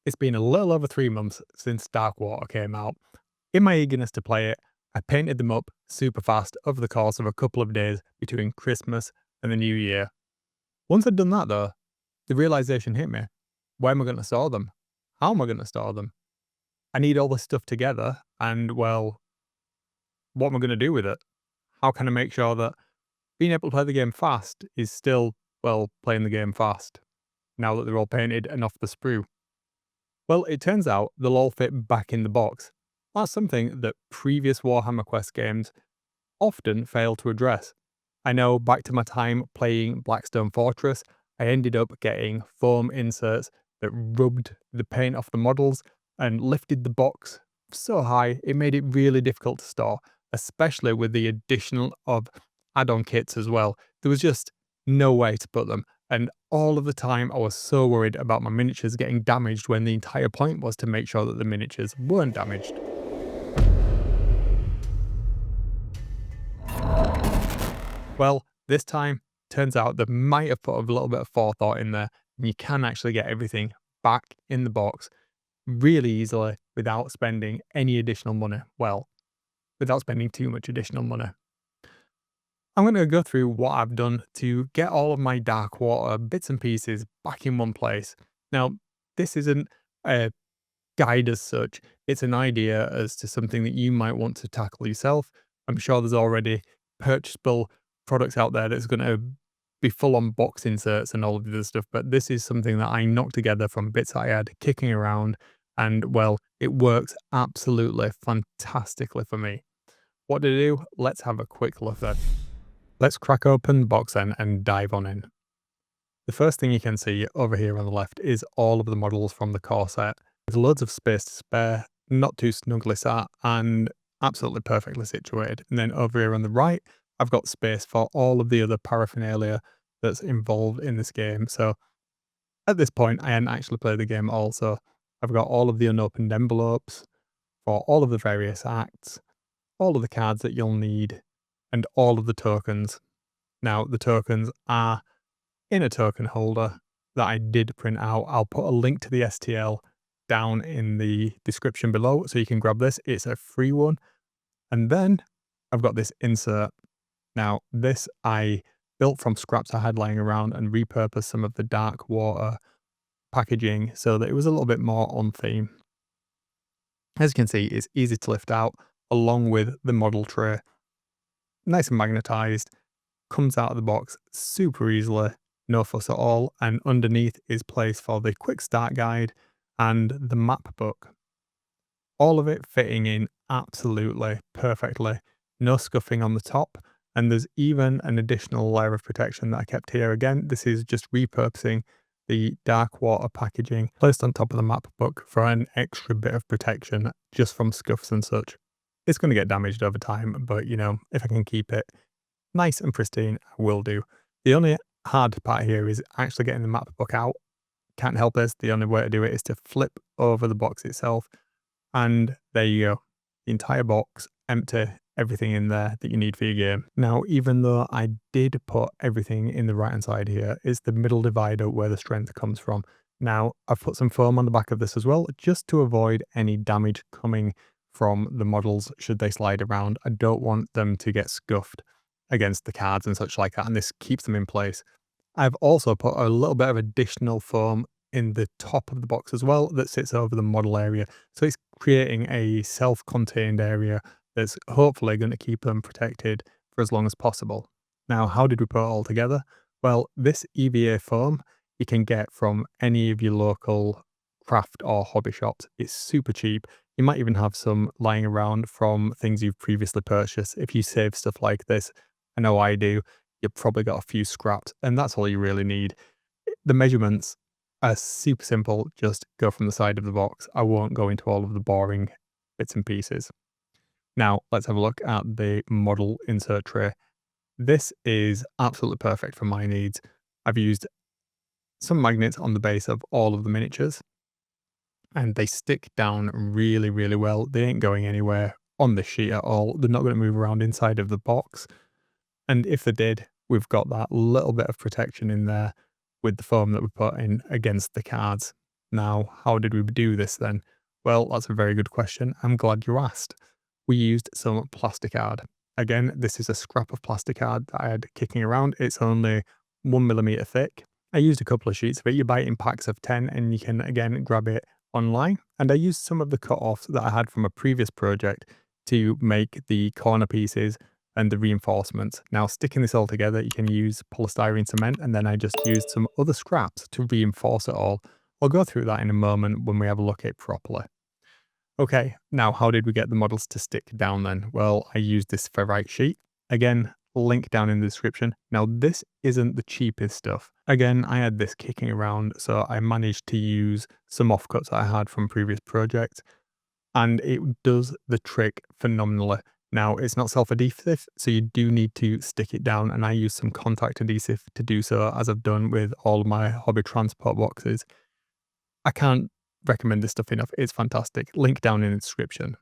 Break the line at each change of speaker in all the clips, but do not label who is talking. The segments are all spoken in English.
It's been a little over 3 months since Darkwater came out. In my eagerness to play it, I painted them up super fast over the course of a couple of days between Christmas and the New Year. Once I'd done that though, the realization hit me. Where am I going to store them? How am I going to store them? I need all this stuff together and, well, what am I going to do with it? How can I make sure that being able to play the game fast is still, well, playing the game fast now that they're all painted and off the sprue? Well, it turns out they'll all fit back in the box. That's something that previous Warhammer Quest games often fail to address. I know back to my time playing Blackstone Fortress, I ended up getting foam inserts that rubbed the paint off the models and lifted the box so high it made it really difficult to store, especially with the addition of add-on kits as well. There was just no way to put them. And all of the time, I was so worried about my miniatures getting damaged when the entire point was to make sure that the miniatures weren't damaged. Well, this time, turns out they might have put a little bit of forethought in there, and you can actually get everything back in the box really easily without spending any additional money. Well, without spending too much additional money. I'm going to go through what I've done to get all of my Darkwater bits and pieces back in one place. Now, this isn't a guide as such, it's an idea as to something that you might want to tackle yourself. I'm sure there's already purchasable products out there that's going to be full on box inserts and all of the other stuff, but this is something that I knocked together from bits I had kicking around, and well, it works absolutely fantastically for me. What to do? Let's have a quick look then. Let's crack open the box then and dive on in. The first thing you can see over here on the left is all of the models from the core set. There's loads of space to spare, not too snugly sat, and absolutely perfectly situated. And then over here on the right, I've got space for all of the other paraphernalia that's involved in this game. So at this point, I hadn't actually played the game also. I've got all of the unopened envelopes for all of the various acts, all of the cards that you'll need, and all of the tokens. Now, the tokens are in a token holder that I did print out. I'll put a link to the STL down in the description below so you can grab this. It's a free one. And then I've got this insert. Now, this I built from scraps I had lying around and repurposed some of the Darkwater packaging so that it was a little bit more on theme. As you can see, it's easy to lift out along with the model tray. Nice and magnetized, comes out of the box super easily, no fuss at all, and underneath is place for the quick start guide and the map book. All of it fitting in absolutely perfectly, no scuffing on the top, and there's even an additional layer of protection that I kept here. Again, this is just repurposing the Darkwater packaging placed on top of the map book for an extra bit of protection just from scuffs and such. It's going to get damaged over time, but you know, if I can keep it nice and pristine, I will do. The only hard part here is actually getting the map book out. Can't help this. The only way to do it is to flip over the box itself. And there you go. The entire box, empty, everything in there that you need for your game. Now, even though I did put everything in the right hand side here, it's the middle divider where the strength comes from. Now, I've put some foam on the back of this as well, just to avoid any damage coming from the models should they slide around. I don't want them to get scuffed against the cards and such like that, and this keeps them in place. I've also put a little bit of additional foam in the top of the box as well that sits over the model area. So it's creating a self-contained area that's hopefully going to keep them protected for as long as possible. Now, how did we put it all together? Well, this EVA foam you can get from any of your local craft or hobby shops. It's super cheap. You might even have some lying around from things you've previously purchased. If you save stuff like this, I know I do, you've probably got a few scraps, and that's all you really need. The measurements are super simple, just go from the side of the box. I won't go into all of the boring bits and pieces. Now, let's have a look at the model insert tray. This is absolutely perfect for my needs. I've used some magnets on the base of all of the miniatures, and they stick down really, really well. They ain't going anywhere on the sheet at all. They're not going to move around inside of the box. And if they did, we've got that little bit of protection in there with the foam that we put in against the cards. Now, how did we do this then? Well, that's a very good question. I'm glad you asked. We used some plasticard. Again, this is a scrap of plasticard that I had kicking around. It's only 1 millimeter thick. I used a couple of sheets of it. You buy it in packs of 10 and you can again grab it online. And I used some of the cut-offs that I had from a previous project to make the corner pieces and the reinforcements. Now, sticking this all together, you can use polystyrene cement, and then I just used some other scraps to reinforce it all. I'll go through that in a moment when we have a look at it properly. Okay, now how did we get the models to stick down then? Well, I used this ferrite sheet. Again, link down in the description. Now, this isn't the cheapest stuff. Again, I had this kicking around, so I managed to use some offcuts I had from previous projects, and it does the trick phenomenally. Now, it's not self-adhesive, so you do need to stick it down, and I use some contact adhesive to do so, as I've done with all of my hobby transport boxes. I can't recommend this stuff enough. It's fantastic. Link down in the description.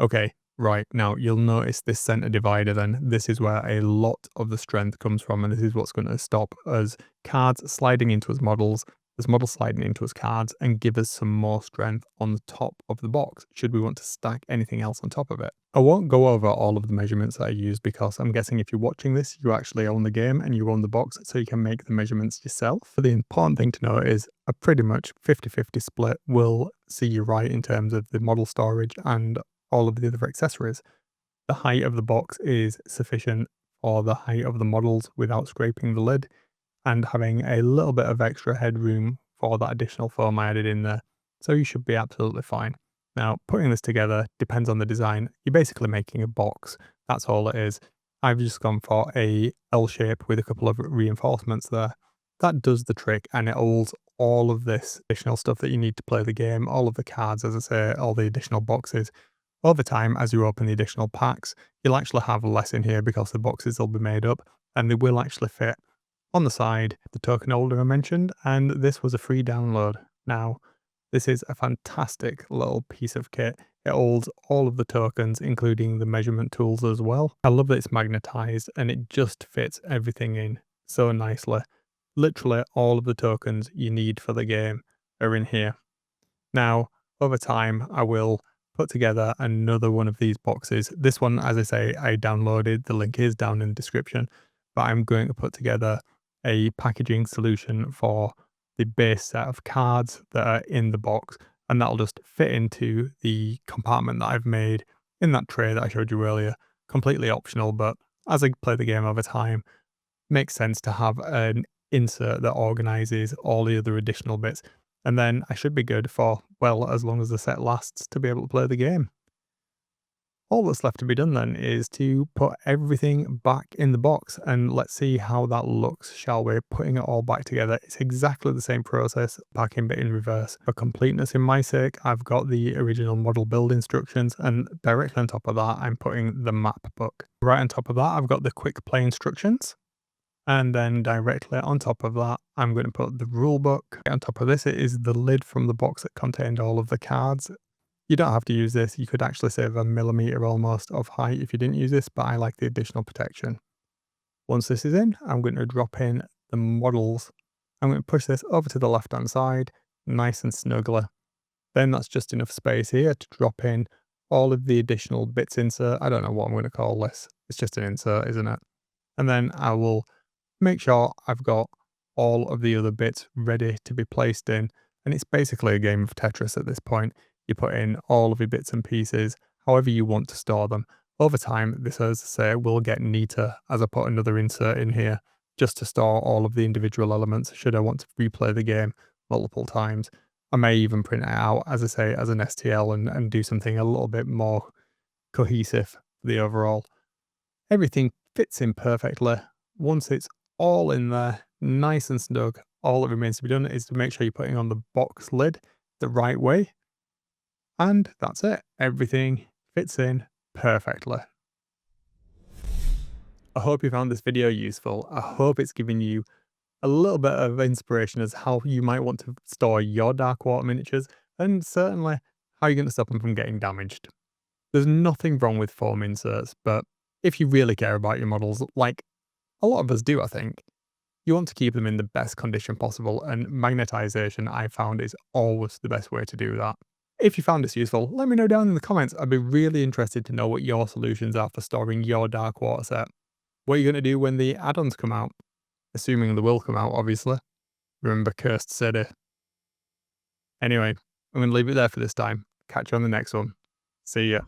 Okay, right, now you'll notice this center divider then. This is where a lot of the strength comes from, and this is what's going to stop us cards sliding into us models, as models sliding into us cards, and give us some more strength on the top of the box, should we want to stack anything else on top of it. I won't go over all of the measurements that I use, because I'm guessing if you're watching this, you actually own the game and you own the box, so you can make the measurements yourself. But the important thing to note is a pretty much 50-50 split will see you right in terms of the model storage and all of the other accessories. The height of the box is sufficient for the height of the models without scraping the lid, and having a little bit of extra headroom for that additional foam I added in there. So you should be absolutely fine. Now, putting this together depends on the design. You're basically making a box. That's all it is. I've just gone for a L shape with a couple of reinforcements there. That does the trick, and it holds all of this additional stuff that you need to play the game, all of the cards, as I say, all the additional boxes. Over time, as you open the additional packs, you'll actually have less in here because the boxes will be made up, and they will actually fit on the side, the token holder I mentioned, and this was a free download. Now, this is a fantastic little piece of kit. It holds all of the tokens, including the measurement tools as well. I love that it's magnetized, and it just fits everything in so nicely. Literally all of the tokens you need for the game are in here. Now, over time, I will put together another one of these boxes. This one, as I say, I downloaded. The link is down in the description, but I'm going to put together a packaging solution for the base set of cards that are in the box, and that'll just fit into the compartment that I've made in that tray that I showed you earlier. Completely optional, but as I play the game over time, makes sense to have an insert that organizes all the other additional bits, and then I should be good for, well, as long as the set lasts, to be able to play the game. All that's left to be done then is to put everything back in the box, and let's see how that looks, shall we? Putting it all back together. It's exactly the same process, packing but in reverse. For completeness in my sake, I've got the original model build instructions, and directly on top of that, I'm putting the map book. Right on top of that, I've got the quick play instructions. And then directly on top of that, I'm going to put the rule book. On top of this, it is the lid from the box that contained all of the cards. You don't have to use this. You could actually save 1 millimeter almost of height if you didn't use this, but I like the additional protection. Once this is in, I'm going to drop in the models. I'm going to push this over to the left-hand side, nice and snugly. Then that's just enough space here to drop in all of the additional bits insert. I don't know what I'm going to call this. It's just an insert, isn't it? And then I will make sure I've got all of the other bits ready to be placed in. And it's basically a game of Tetris at this point. You put in all of your bits and pieces, however you want to store them. Over time, this, as I say, will get neater as I put another insert in here, just to store all of the individual elements should I want to replay the game multiple times. I may even print it out, as I say, as an STL and do something a little bit more cohesive for the overall. Everything fits in perfectly. Once it's all in there, nice and snug, all that remains to be done is to make sure you're putting on the box lid the right way. And that's it. Everything fits in perfectly. I hope you found this video useful. I hope it's given you a little bit of inspiration as how you might want to store your Darkwater miniatures, and certainly how you're going to stop them from getting damaged. There's nothing wrong with foam inserts, but if you really care about your models, like a lot of us do, I think, You want to keep them in the best condition possible, and magnetization I found is always the best way to do that. If you found this useful, let me know down in the comments. I'd be really interested to know what your solutions are for storing your Darkwater set. What are you going to do when the add-ons come out? Assuming they will come out, obviously. Remember Cursed City. Anyway, I'm going to leave it there for this time. Catch you on the next one. See ya.